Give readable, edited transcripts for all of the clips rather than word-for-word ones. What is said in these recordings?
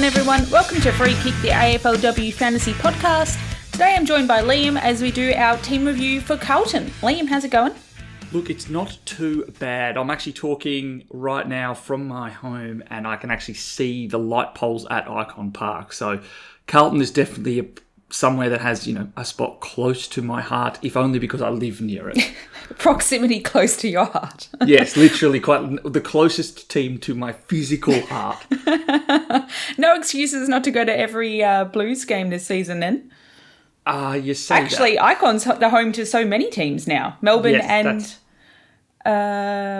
Everyone, welcome to Free Kick, the AFLW Fantasy Podcast. Today I'm joined by Liam as we do our team review for Carlton. Liam, how's it going? Look, it's not too bad. I'm actually talking right now from my home and I can actually see the light poles at Icon Park. So Carlton is definitely somewhere that has, a spot close to my heart, if only because I live near it. Proximity close to your heart. Yes, literally quite the closest team to my physical heart. No excuses not to go to every Blues game this season then. You say actually, that. Icon's the home to so many teams now. Melbourne and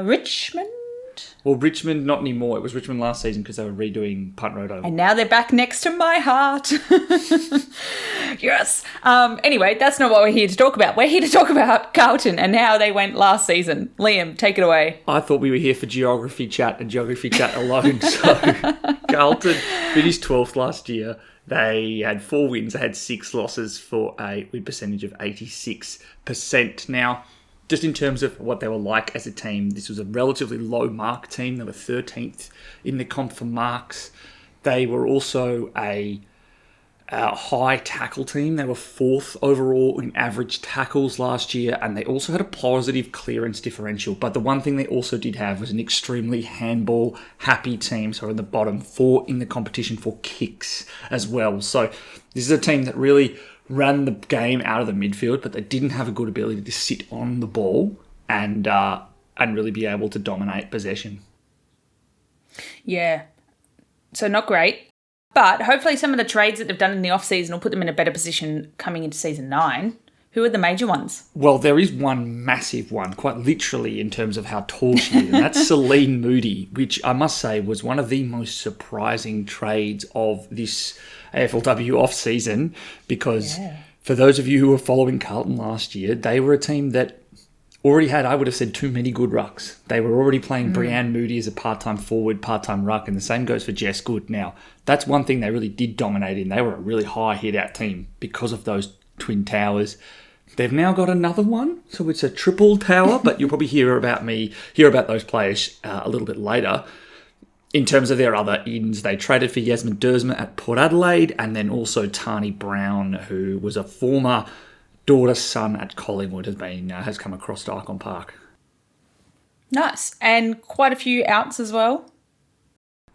Richmond. Well, Richmond, not anymore. It was Richmond last season because they were redoing Punt Road Oval. And now they're back next to my heart. Yes. Anyway, that's not what we're here to talk about. We're here to talk about Carlton and how they went last season. Liam, take it away. I thought we were here for geography chat and geography chat alone. So Carlton finished 12th last year. They had 4 wins. They had 6 losses for a win percentage of 86%. Now, just in terms of what they were like as a team, this was a relatively low mark team. They were 13th in the comp for marks. They were also a high tackle team. They were 4th overall in average tackles last year, and they also had a positive clearance differential. But the one thing they also did have was an extremely handball happy team. So in the bottom 4 in the competition for kicks as well. So this is a team that really ran the game out of the midfield, but they didn't have a good ability to sit on the ball and really be able to dominate possession. Yeah, so not great. But hopefully some of the trades that they've done in the off-season will put them in a better position coming into season 9. Who are the major ones? Well, there is one massive one, quite literally in terms of how tall she is, and that's Celine Moody, which I must say was one of the most surprising trades of this AFLW off-season, because for those of you who were following Carlton last year, they were a team that already had, I would have said, too many good rucks. They were already playing Brianne Moody as a part-time forward, part-time ruck, and the same goes for Jess Good. Now, that's one thing they really did dominate in. They were a really high hit-out team because of those twin towers. They've now got another one, so it's a triple tower, but you'll probably hear about those players a little bit later. In terms of their other ins, they traded for Yasmin Dersma at Port Adelaide, and then also Tani Brown, who was a former daughter-son at Collingwood, has come across to Icon Park. Nice. And quite a few outs as well?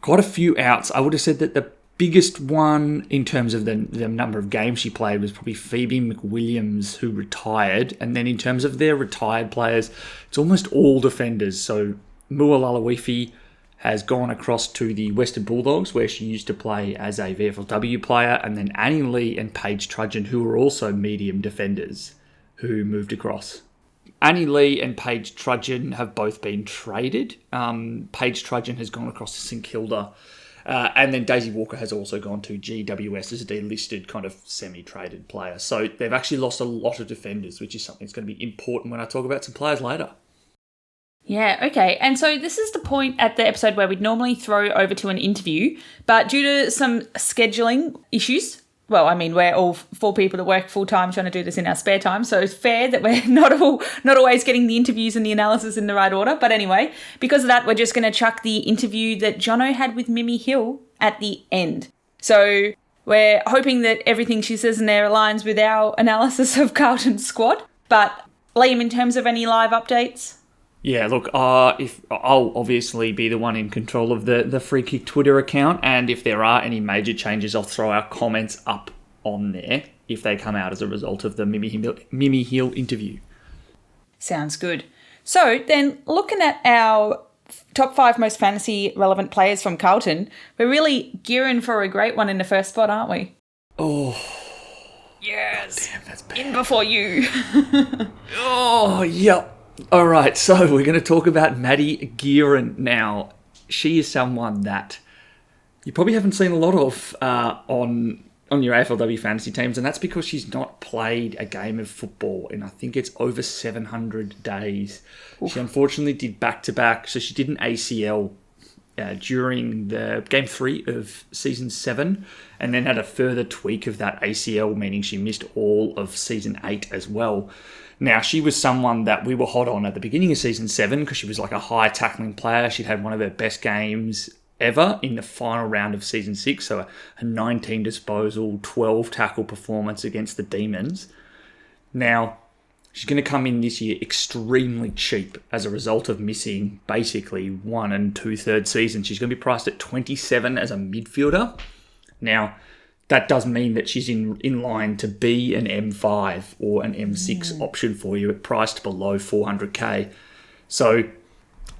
Quite a few outs. I would have said that the biggest one in terms of the number of games she played was probably Phoebe McWilliams, who retired. And then in terms of their retired players, it's almost all defenders. So Mua Lalawifi has gone across to the Western Bulldogs, where she used to play as a VFLW player, and then Annie Lee and Paige Trudgeon, who were also medium defenders, who moved across. Annie Lee and Paige Trudgeon have both been traded. Paige Trudgeon has gone across to St Kilda, and then Daisy Walker has also gone to GWS as a delisted kind of semi-traded player. So they've actually lost a lot of defenders, which is something that's going to be important when I talk about some players later. Yeah, okay. And so this is the point at the episode where we'd normally throw over to an interview, but due to some scheduling issues, well, I mean, we're all 4 people that work full-time trying to do this in our spare time, so it's fair that we're not always getting the interviews and the analysis in the right order. But anyway, because of that, we're just going to chuck the interview that Jono had with Mimi Hill at the end. So we're hoping that everything she says in there aligns with our analysis of Carlton's squad. But Liam, in terms of any live updates? Yeah, look, if I'll obviously be the one in control of the Free Kick Twitter account, and if there are any major changes, I'll throw our comments up on there if they come out as a result of the Mimi Hill interview. Sounds good. So then, looking at our top 5 most fantasy relevant players from Carlton, we're really gearing for a great one in the first spot, aren't we? Oh, yes! God damn, that's bad. In before you. Oh, yep. All right, so we're going to talk about Maddie Gearan now. She is someone that you probably haven't seen a lot of on your AFLW fantasy teams, and that's because she's not played a game of football in, I think it's over 700 days. Oof. She unfortunately did back-to-back, so she did an ACL during the game 3 of season 7, and then had a further tweak of that ACL, meaning she missed all of season 8 as well. Now, she was someone that we were hot on at the beginning of season 7 because she was like a high tackling player. She'd had one of her best games ever in the final round of season 6, so a 19 disposal, 12 tackle performance against the Demons. Now, she's going to come in this year extremely cheap as a result of missing basically 1 2/3 seasons. She's going to be priced at 27 as a midfielder. Now, that does mean that she's in line to be an M5 or an M6 option for you at priced below 400k. So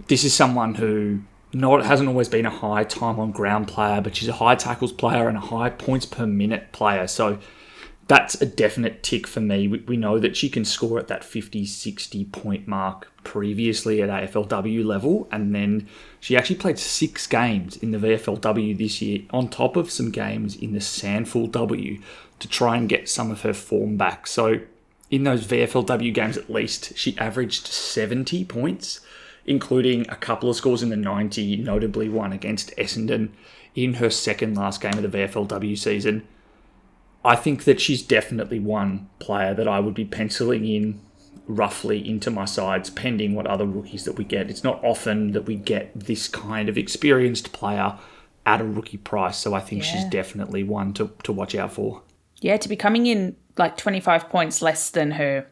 this is someone who hasn't always been a high time on ground player, but she's a high tackles player and a high points per minute player. So that's a definite tick for me. We know that she can score at that 50, 60 point mark previously at AFLW level. And then she actually played 6 games in the VFLW this year, on top of some games in the Sandful W, to try and get some of her form back. So in those VFLW games at least, she averaged 70 points, including a couple of scores in the 90, notably one against Essendon in her second last game of the VFLW season. I think that she's definitely one player that I would be penciling in roughly into my sides, pending what other rookies that we get. It's not often that we get this kind of experienced player at a rookie price, so I think she's definitely one to watch out for. Yeah, to be coming in like 25 points less than her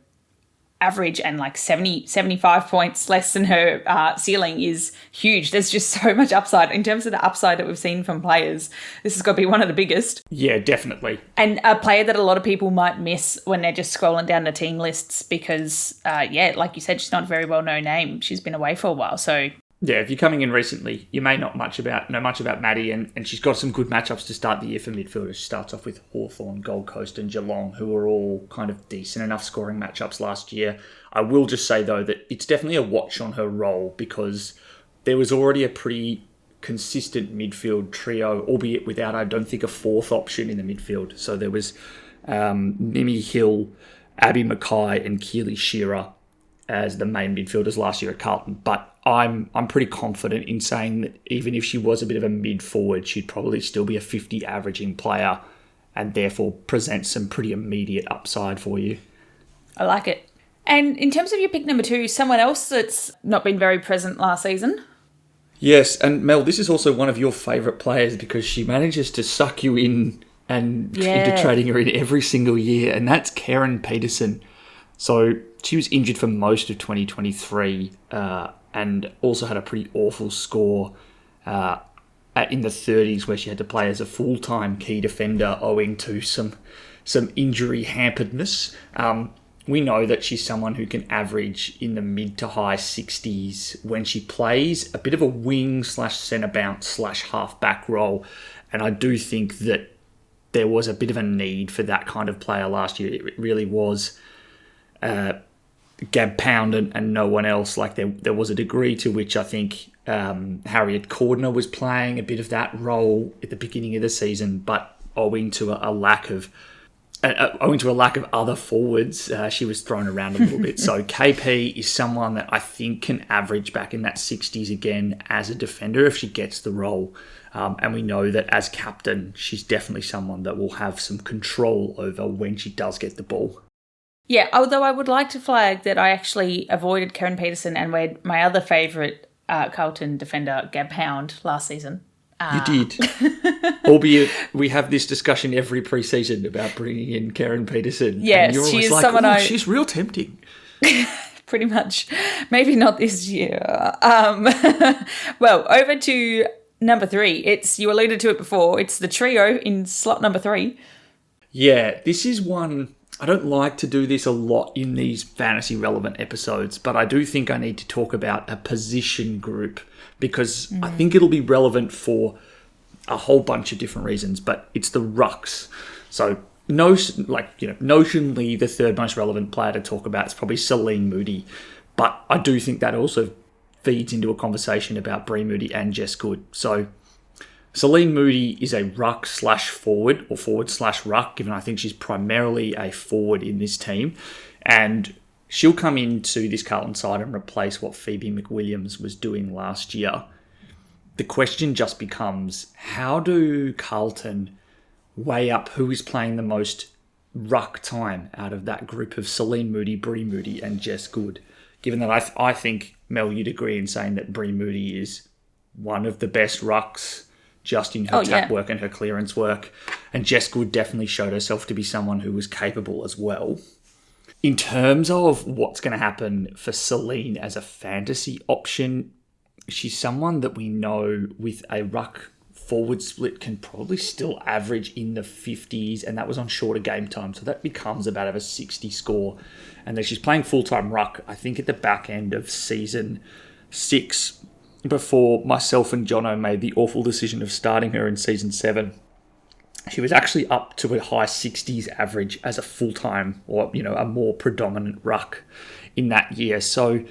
average and like 75 points less than her ceiling is huge. There's just so much upside. In terms of the upside that we've seen from players, this has got to be one of the biggest. Yeah, definitely. And a player that a lot of people might miss when they're just scrolling down the team lists because, like you said, she's not a very well-known name. She's been away for a while, so... Yeah, if you're coming in recently, you may not know much about Maddie, and she's got some good matchups to start the year for midfielders. She starts off with Hawthorn, Gold Coast and Geelong, who are all kind of decent enough scoring matchups last year. I will just say, though, that it's definitely a watch on her role because there was already a pretty consistent midfield trio, albeit without, I don't think, a fourth option in the midfield. So there was Mimi Hill, Abby Mackay and Keely Shearer as the main midfielders last year at Carlton, but I'm pretty confident in saying that even if she was a bit of a mid-forward, she'd probably still be a 50 averaging player and therefore present some pretty immediate upside for you. I like it. And in terms of your pick number 2, someone else that's not been very present last season? Yes, and Mel, this is also one of your favourite players because she manages to suck you in and into trading her in every single year, and that's Karen Peterson. So she was injured for most of 2023 and also had a pretty awful score in the 30s where she had to play as a full-time key defender owing to some injury hamperedness. We know that she's someone who can average in the mid to high 60s when she plays a bit of a wing / centre bounce / half-back role. And I do think that there was a bit of a need for that kind of player last year. It really was Gab Pound and no one else. Like there was a degree to which I think Harriet Cordner was playing a bit of that role at the beginning of the season, but owing to a lack of other forwards, she was thrown around a little bit. So KP is someone that I think can average back in that 60s again as a defender if she gets the role. And we know that as captain, she's definitely someone that will have some control over when she does get the ball. Yeah, although I would like to flag that I actually avoided Karen Peterson and read my other favourite Carlton defender, Gab Pound, last season. You did. Albeit we have this discussion every pre-season about bringing in Karen Peterson. Yes, she is like, someone she's real tempting. Pretty much. Maybe not this year. Well, over to number 3. You alluded to it before. It's the trio in slot number 3. Yeah, this is one... I don't like to do this a lot in these fantasy relevant episodes, but I do think I need to talk about a position group because I think it'll be relevant for a whole bunch of different reasons, but it's the rucks. So notionally the third most relevant player to talk about is probably Celine Moody, but I do think that also feeds into a conversation about Brie Moody and Jess Good. So Celine Moody is a ruck / forward or forward / ruck, given I think she's primarily a forward in this team. And she'll come into this Carlton side and replace what Phoebe McWilliams was doing last year. the question just becomes, how do Carlton weigh up who is playing the most ruck time out of that group of Celine Moody, Brie Moody and Jess Good? Given that I think, Mel, you'd agree in saying that Brie Moody is one of the best rucks just in her tap work and her clearance work. And Jess Good definitely showed herself to be someone who was capable as well. In terms of what's going to happen for Celine as a fantasy option, she's someone that we know with a ruck forward split can probably still average in the 50s, and that was on shorter game time. So that becomes about a 60 score. And then she's playing full-time ruck, I think, at the back end of season 6, before myself and Jono made the awful decision of starting her in season 7. She was actually up to a high 60s average as a full-time or, a more predominant ruck in that year. So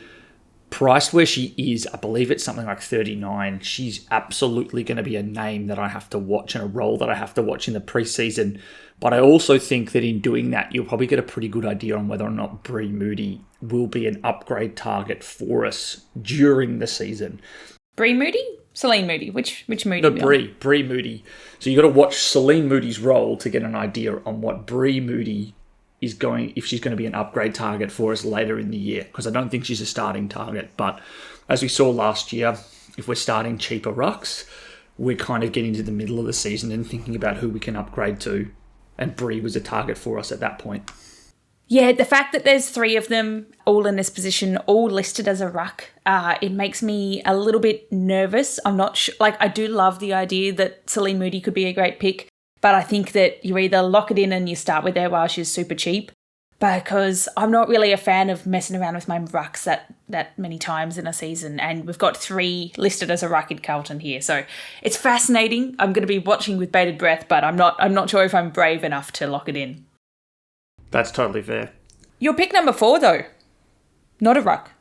priced where she is, I believe it's something like 39. She's absolutely going to be a name that I have to watch and a role that I have to watch in the preseason. But I also think that in doing that, you'll probably get a pretty good idea on whether or not Brie Moody will be an upgrade target for us during the season. Brie Moody? Celine Moody. Which Moody? No, Brie Moody. So you've got to watch Celine Moody's role to get an idea on what Brie Moody is going, if she's going to be an upgrade target for us later in the year, because I don't think she's a starting target. But as we saw last year, if we're starting cheaper rucks, we're kind of getting to the middle of the season and thinking about who we can upgrade to. And Brie was a target for us at that point. Yeah, the fact that there's 3 of them all in this position, all listed as a ruck, it makes me a little bit nervous. I'm not sure. I do love the idea that Celine Moody could be a great pick, but I think that you either lock it in and you start with her while she's super cheap, because I'm not really a fan of messing around with my rucks that many times in a season. And we've got 3 listed as a ruck in Carlton here. So it's fascinating. I'm going to be watching with bated breath, but I'm not sure if I'm brave enough to lock it in. That's totally fair. Your pick number 4, though. Not a ruck.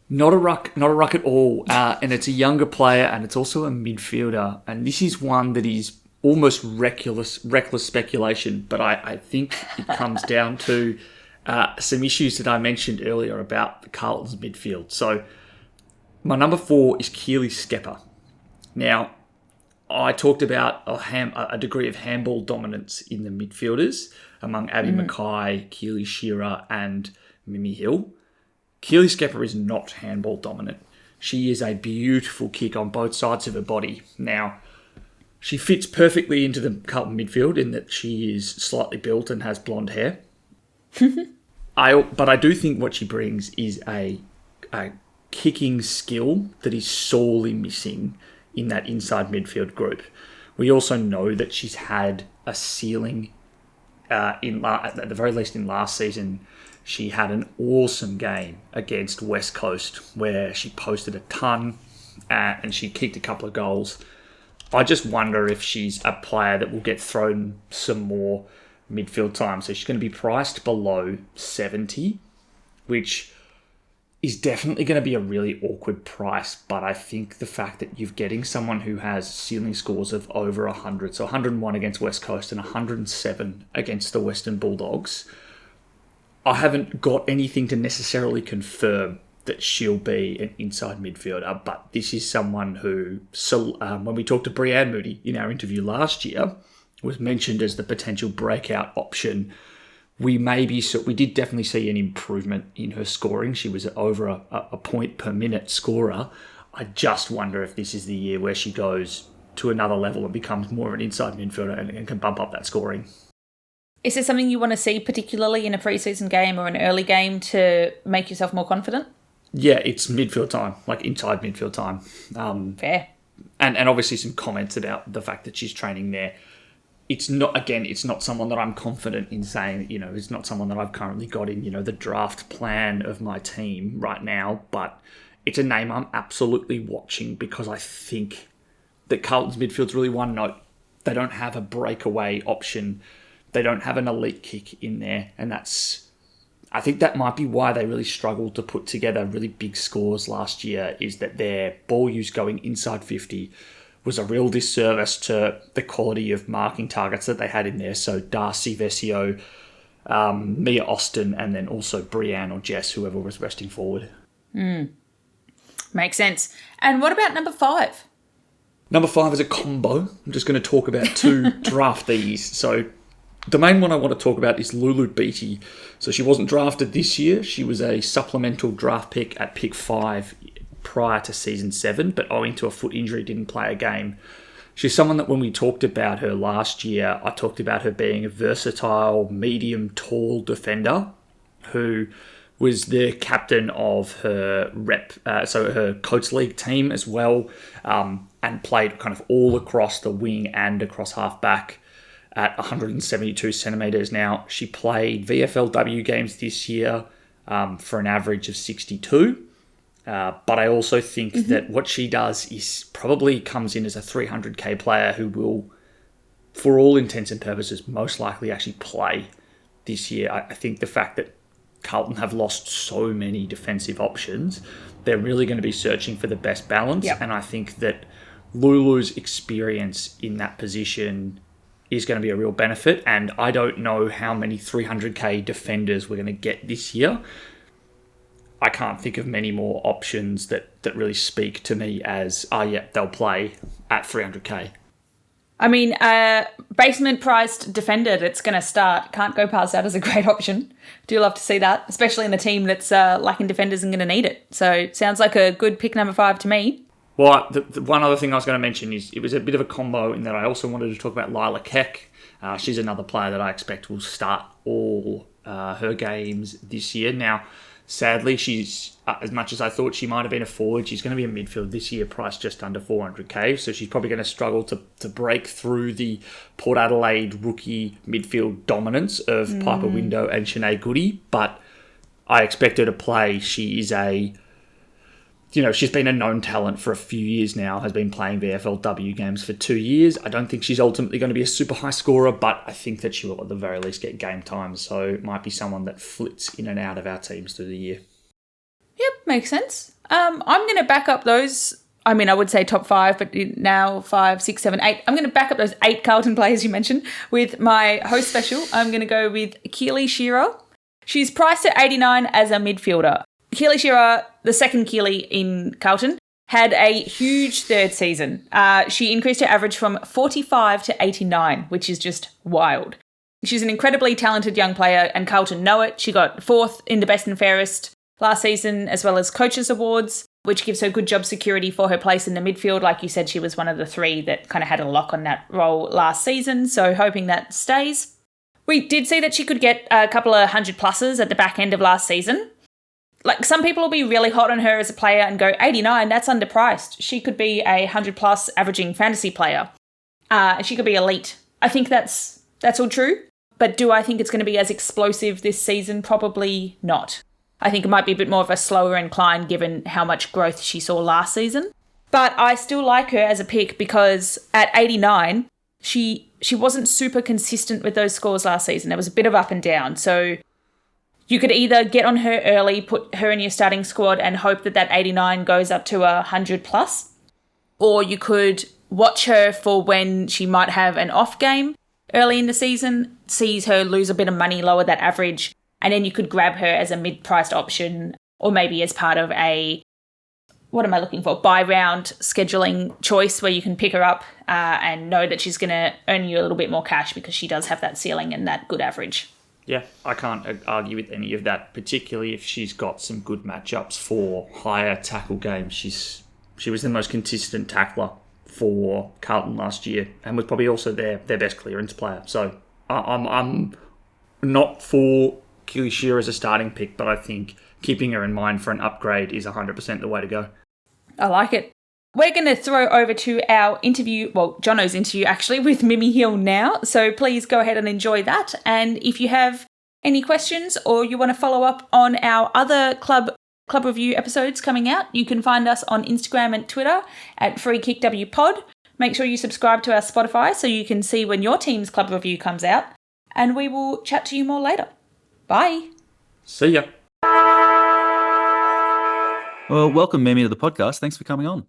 Not a ruck at all. And it's a younger player, and it's also a midfielder. And this is one that is almost reckless speculation, but I think it comes down to some issues that I mentioned earlier about the Carlton's midfield. So my number 4 is Keely Skepper. Now, I talked about a degree of handball dominance in the midfielders among Abby Mackay, Keely Shearer and Mimi Hill. Keely Skepper is not handball dominant. She is a beautiful kick on both sides of her body. Now, she fits perfectly into the Carlton midfield in that she is slightly built and has blonde hair. But I do think what she brings is a kicking skill that is sorely missing in that inside midfield group. We also know that she's had a ceiling at the very least in last season. She had an awesome game against West Coast where she posted a ton and she kicked a couple of goals. I just wonder if she's a player that will get thrown some more midfield time. So she's going to be priced below 70, which is definitely going to be a really awkward price. But I think the fact that you're getting someone who has ceiling scores of over 100, so 101 against West Coast and 107 against the Western Bulldogs, I haven't got anything to necessarily confirm that she'll be an inside midfielder, but this is someone who, when we talked to Brie Moody in our interview last year, was mentioned as the potential breakout option. We did definitely see an improvement in her scoring. She was over a point per minute scorer. I just wonder if this is the year where she goes to another level and becomes more of an inside midfielder and can bump up that scoring. Is there something you want to see particularly in a preseason game or an early game to make yourself more confident? Yeah, it's midfield time, like inside midfield time. Fair. And obviously some comments about the fact that she's training there. It's not someone that I'm confident in saying, it's not someone that I've currently got in, the draft plan of my team right now, but it's a name I'm absolutely watching because I think that Carlton's midfield's really one note. They don't have a breakaway option. They don't have an elite kick in there, and I think that might be why they really struggled to put together really big scores last year, is that their ball use going inside 50 was a real disservice to the quality of marking targets that they had in there. So Darcy Vesio, Mia Austin, and then also Brianne or Jess, whoever was resting forward. Makes sense. And what about number 5? Number 5 is a combo. I'm just going to talk about two draftees. So the main one I want to talk about is Lulu Beatty. So she wasn't drafted this year. She was a supplemental draft pick at pick 5 prior to season 7, but owing to a foot injury, didn't play a game. She's someone that when we talked about her last year, I talked about her being a versatile, medium, tall defender who was the captain of her her Coates League team as well, and played kind of all across the wing and across half-back at 172 centimetres. Now, she played VFLW games this year for an average of 62. But I also think that what she does is probably comes in as a 300k player who will, for all intents and purposes, most likely actually play this year. I think the fact that Carlton have lost so many defensive options, they're really going to be searching for the best balance. Yep. And I think that Lulu's experience in that position is going to be a real benefit. And I don't know how many 300k defenders we're going to get this year. I can't think of many more options that really speak to me as, they'll play at 300k. I mean, basement-priced defender that's going to start, can't go past that as a great option. Do love to see that, especially in a team that's lacking defenders and going to need it. So sounds like a good pick number 5 to me. Well, the one other thing I was going to mention is it was a bit of a combo in that I also wanted to talk about Lila Keck. She's another player that I expect will start all her games this year. Now, sadly, she's, as much as I thought she might have been a forward, she's going to be a midfield this year, priced just under 400k. So she's probably going to struggle to break through the Port Adelaide rookie midfield dominance of Piper Window and Sinead Goody. But I expect her to play. She is she's been a known talent for a few years now, has been playing VFLW games for 2 years. I don't think she's ultimately going to be a super high scorer, but I think that she will at the very least get game time. So it might be someone that flits in and out of our teams through the year. Yep, makes sense. I'm going to back up those. I mean, I would say top 5, but now 5, 6, 7, 8. I'm going to back up those 8 Carlton players you mentioned with my host special. I'm going to go with Keely Shearer. She's priced at 89 as a midfielder. Keely Shearer, the second Keely in Carlton, had a huge third season. She increased her average from 45 to 89, which is just wild. She's an incredibly talented young player, and Carlton know it. She got 4th in the Best and Fairest last season, as well as Coaches Awards, which gives her good job security for her place in the midfield. Like you said, she was one of the 3 that kind of had a lock on that role last season, so hoping that stays. We did see that she could get a couple of 100-pluses at the back end of last season. Like, some people will be really hot on her as a player and go, 89, that's underpriced. She could be a 100-plus averaging fantasy player. She could be elite. I think that's all true. But do I think it's going to be as explosive this season? Probably not. I think it might be a bit more of a slower incline given how much growth she saw last season. But I still like her as a pick because at 89, she wasn't super consistent with those scores last season. There was a bit of up and down. So you could either get on her early, put her in your starting squad and hope that 89 goes up to 100 plus, or you could watch her for when she might have an off game early in the season, sees her lose a bit of money, lower that average, and then you could grab her as a mid-priced option or maybe as part of a, buy round scheduling choice where you can pick her up and know that she's going to earn you a little bit more cash because she does have that ceiling and that good average. Yeah, I can't argue with any of that, particularly if she's got some good matchups for higher tackle games. She was the most consistent tackler for Carlton last year and was probably also their best clearance player. So I'm not for Keely Shearer as a starting pick, but I think keeping her in mind for an upgrade is 100% the way to go. I like it. We're going to throw over to our interview, Jono's interview actually, with Mimi Hill now. So please go ahead and enjoy that. And if you have any questions or you want to follow up on our other club review episodes coming out, you can find us on Instagram and Twitter at FreeKickWPod. Make sure you subscribe to our Spotify so you can see when your team's club review comes out. And we will chat to you more later. Bye. See ya. Well, welcome, Mimi, to the podcast. Thanks for coming on.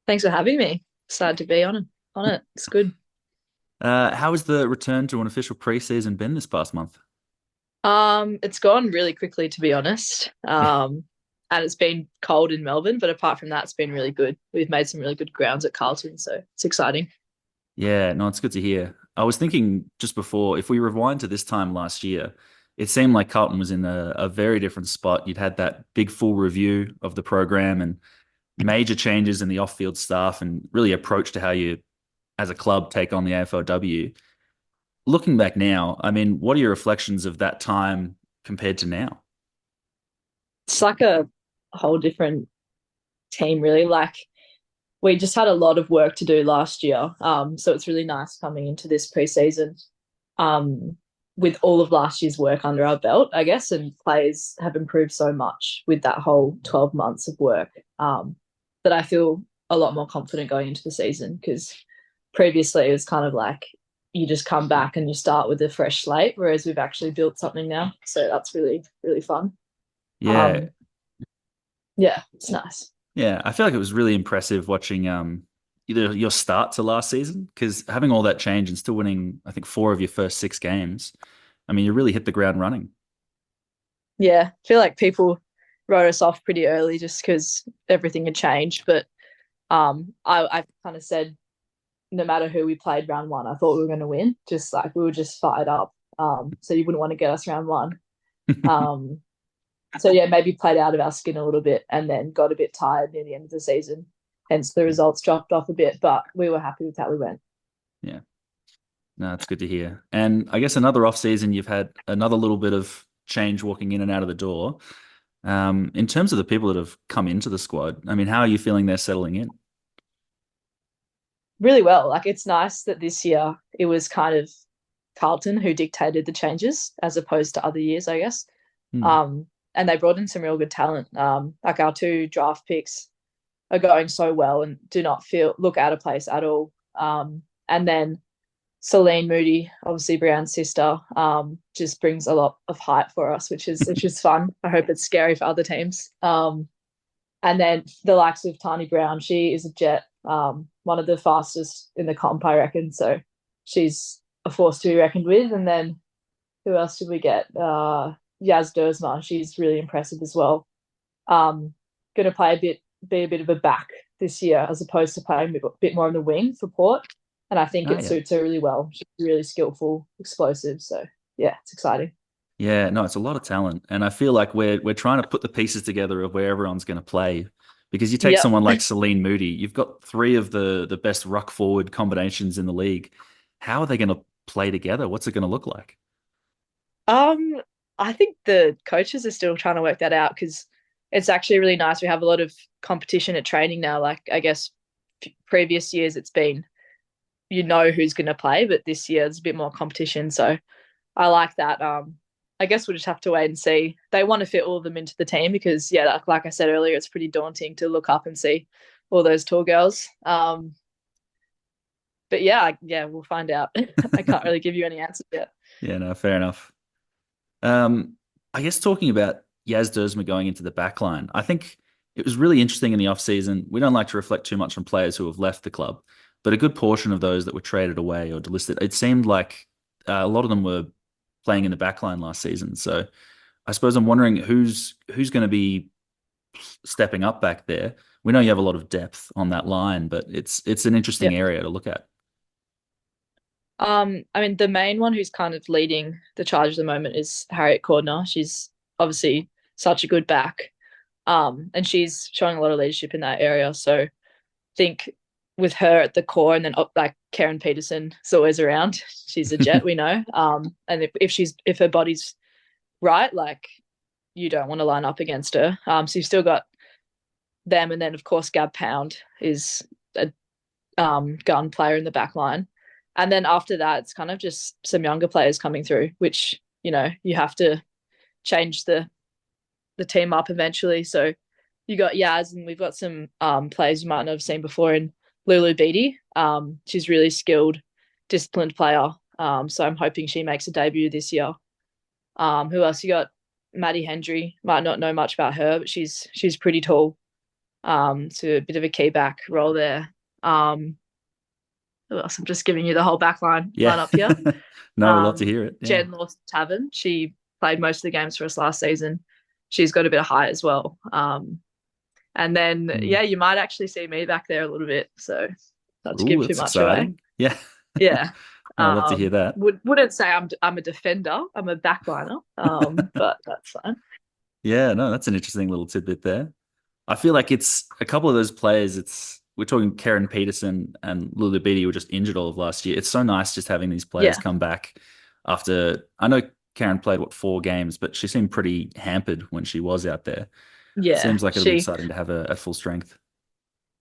Thanks for having me. Excited to be on it. It's good. How has the return to an official preseason been this past month? It's gone really quickly, to be honest. and it's been cold in Melbourne, but apart from that, it's been really good. We've made some really good grounds at Carlton, so it's exciting. Yeah, no, it's good to hear. I was thinking just before, if we rewind to this time last year, it seemed like Carlton was in a very different spot. You'd had that big full review of the program and major changes in the off-field staff and really approach to how you, as a club, take on the AFLW. Looking back now, I mean, what are your reflections of that time compared to now? It's like a whole different team, really. Like we just had a lot of work to do last year. So it's really nice coming into this preseason with all of last year's work under our belt, I guess, and players have improved so much with that whole 12 months of work that I feel a lot more confident going into the season, because previously it was kind of like you just come back and you start with a fresh slate, whereas we've actually built something now. So that's really, really fun. Yeah, Yeah, it's nice. yeah, I feel like it was really impressive watching either your start to last season, because having all that change and still winning, I think, 4 of your first 6 games. I mean, you really hit the ground running. Yeah, I feel like people wrote us off pretty early just because everything had changed. But I kind of said no matter who we played round one, I thought we were going to win. Just like we were just fired up. So you wouldn't want to get us round one. So yeah, maybe played out of our skin a little bit and then got a bit tired near the end of the season. Hence the results dropped off a bit, but we were happy with how we went. Yeah, no, it's good to hear. And I guess another off season, you've had another little bit of change walking in and out of the door. In terms of the people that have come into the squad, I mean, how are you feeling they're settling in? Really well. Like it's nice that this year it was kind of Carlton who dictated the changes as opposed to other years, I guess. Hmm. And they brought in some real good talent. Like our 2 draft picks are going so well and do not look out of place at all. And then Celine Moody, obviously Brianne's sister, just brings a lot of hype for us, which is fun. I hope it's scary for other teams. And then the likes of Tani Brown, she is a jet, one of the fastest in the comp, I reckon. So she's a force to be reckoned with. And then who else did we get? Yaz Dersma, she's really impressive as well. Going to be a bit of a back this year as opposed to playing a bit more on the wing for Port. And I think it Yeah. suits her really well. She's really skillful, explosive. So yeah, it's exciting. Yeah, no, it's a lot of talent, and I feel like we're trying to put the pieces together of where everyone's going to play. Because you take Yep. someone like Celine Moody, you've got 3 of the best ruck forward combinations in the league. How are they going to play together? What's it going to look like? I think the coaches are still trying to work that out because it's actually really nice. We have a lot of competition at training now. Like I guess previous years it's been who's going to play, but this year it's a bit more competition. So I like that. I guess we'll just have to wait and see. They want to fit all of them into the team because, yeah, like I said earlier, it's pretty daunting to look up and see all those tall girls. But yeah, we'll find out. I can't really give you any answers yet. Yeah, no, fair enough. I guess talking about Yaz Dersma going into the back line, I think it was really interesting in the off-season. We don't like to reflect too much on players who have left the club, but a good portion of those that were traded away or delisted, it seemed like a lot of them were playing in the back line last season. So I suppose I'm wondering who's going to be stepping up back there. We know you have a lot of depth on that line, but it's an interesting Yeah. area to look at. I mean, the main one who's kind of leading the charge at the moment is Harriet Cordner. She's obviously such a good back, and she's showing a lot of leadership in that area. So I think with her at the core, and then like Karen Peterson is always around. She's a jet, we know. And if her body's right, like you don't want to line up against her. So you've still got them, and then of course Gab Pound is a gun player in the back line. And then after that, it's kind of just some younger players coming through, which, you have to change the team up eventually. So you got Yaz, and we've got some players you might not have seen before in Lulu Beatty. She's really skilled, disciplined player. So I'm hoping she makes a debut this year. Who else? You got Maddie Hendry. Might not know much about her, but she's pretty tall. So a bit of a key back role there. Who else? I'm just giving you the whole back line up here. No, we'd love to hear it. Yeah. Jen Lawson Tavern. She played most of the games for us last season. she's got a bit of height as well. And then Mm. yeah, you might actually see me back there a little bit. So not to Ooh, give too that's much away. exciting. Yeah. Yeah. I'd love to hear that. Wouldn't say I'm a defender. I'm a backliner. But that's fine. Yeah, no, that's an interesting little tidbit there. I feel like it's a couple of those players. We're talking Karen Peterson and Lulu Beatty were just injured all of last year. It's so nice just having these players Yeah. come back after. I know Karen played 4 games, but she seemed pretty hampered when she was out there. Yeah. Seems like it'll be exciting to have her at full strength.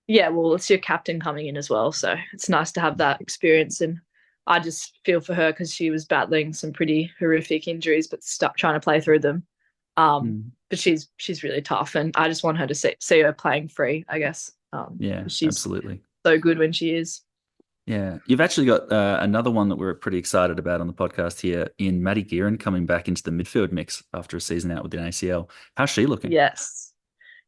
Yeah, well, it's your captain coming in as well, so it's nice to have that experience. And I just feel for her because she was battling some pretty horrific injuries, but stuck trying to play through them. But she's really tough, and I just want her to see her playing free, I guess. Yeah, she's absolutely. so good when she is. Yeah, you've actually got another one that we're pretty excited about on the podcast here in Maddie Gearan coming back into the midfield mix after a season out with an ACL. How's she looking? Yes,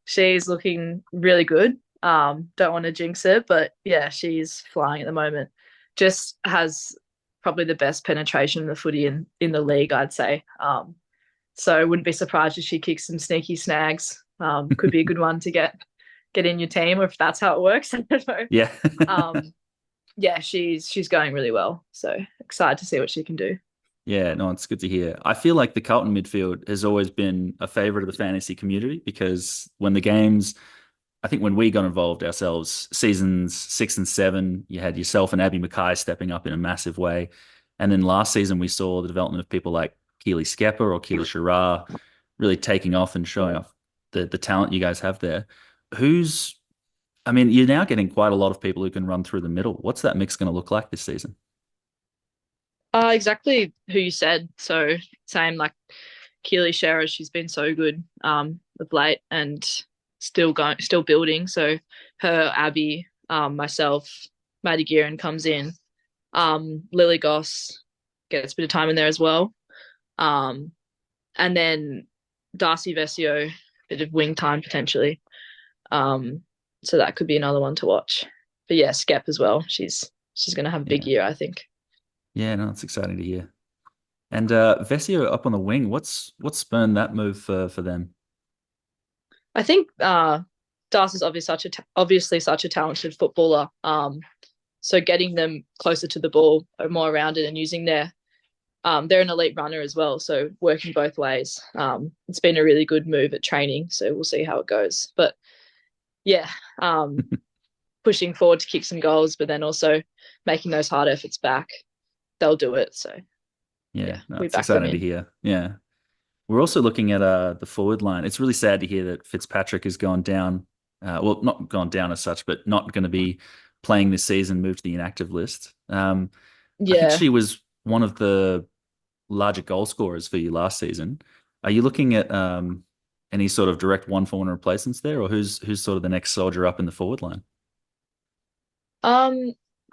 she's looking really good. Don't want to jinx it, but yeah, she's flying at the moment. Just has probably the best penetration in the footy in the league, I'd say. So I wouldn't be surprised if she kicks some sneaky snags. Could be a good one to get in your team, or if that's how it works. I don't know. Yeah. Yeah, she's going really well. So excited to see what she can do. Yeah, no, it's good to hear. I feel like the Carlton midfield has always been a favourite of the fantasy community because when the games, I think when we got involved ourselves, seasons 6 and 7, you had yourself and Abby Mackay stepping up in a massive way. And then last season, we saw the development of people like Keely Skepper or Keely Shirar really taking off and showing off the talent you guys have there. You're now getting quite a lot of people who can run through the middle. What's that mix going to look like this season? Exactly who you said. So same like Keely Shirar, she's been so good of late and still building. So her, Abby, myself, Maddie Gearan comes in. Lily Goss gets a bit of time in there as well. And then Darcy Vesio, bit of wing time potentially. So that could be another one to watch. But yeah, Skep as well. She's going to have a big year, I think. Yeah, no, it's exciting to hear. And Vesio up on the wing, what's spurned that move for them? I think Darcy's obviously such a talented footballer. So getting them closer to the ball or more around it and using they're an elite runner as well. So working both ways. It's been a really good move at training. So we'll see how it goes. But yeah, pushing forward to kick some goals, but then also making those hard efforts back. They'll do it. So yeah, it's exciting to hear. Yeah. We're also looking at the forward line. It's really sad to hear that Fitzpatrick has gone down. Well, not gone down as such, but not going to be playing this season, moved to the inactive list. I think she was one of the larger goal scorers for you last season. Are you looking at any sort of direct 1-for-1 replacements there, or who's sort of the next soldier up in the forward line?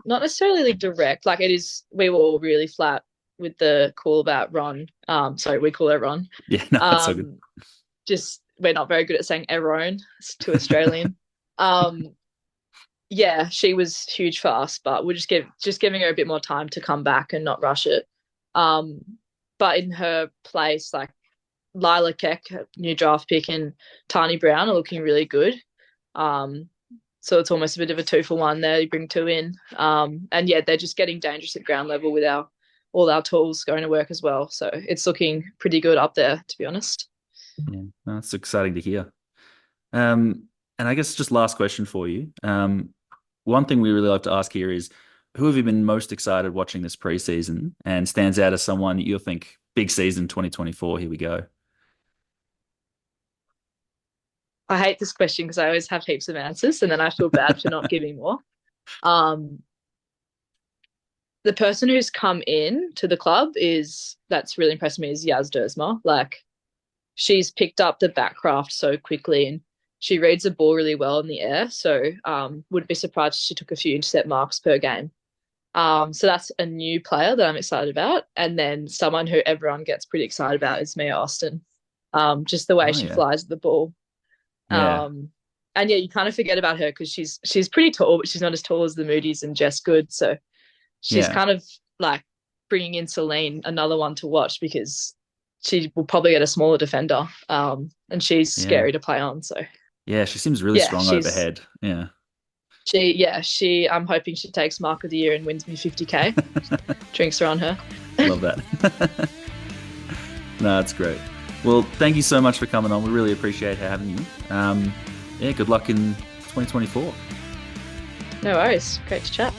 Not necessarily direct. Like it is, we were all really flat with the call about Ron. Sorry, we call her Ron. Yeah, no, that's so good. Just we're not very good at saying Aaron. It's too Australian. Yeah, she was huge for us, but we're just giving her a bit more time to come back and not rush it. But in her place, like Lila Keck, new draft pick, and Tani Brown are looking really good. So it's almost a bit of a 2-for-1 there. You bring 2 in. And yeah, they're just getting dangerous at ground level with all our tools going to work as well. So it's looking pretty good up there, to be honest. Yeah, that's exciting to hear. And I guess just last question for you. One thing we really like to ask here is, who have you been most excited watching this preseason and stands out as someone that you'll think big season 2024, here we go? I hate this question because I always have heaps of answers and then I feel bad for not giving more. The person who's come in to the club that's really impressed me is Yaz Dersma. Like she's picked up the backcraft so quickly and she reads the ball really well in the air. So wouldn't be surprised if she took a few intercept marks per game. So that's a new player that I'm excited about. And then someone who everyone gets pretty excited about is Mia Austin. Just the way she flies the ball. Yeah. And yeah, you kind of forget about her because she's pretty tall, but she's not as tall as the Moody's and Jess Good. So she's kind of like bringing in Celine, another one to watch because she will probably get a smaller defender, and she's scary to play on. So yeah, she seems really strong overhead. Yeah. I'm hoping she takes Mark of the Year and wins me 50K. Drinks are on her. Love that. No, that's great. Well, thank you so much for coming on. We really appreciate having you. Yeah, good luck in 2024. No worries. Great to chat.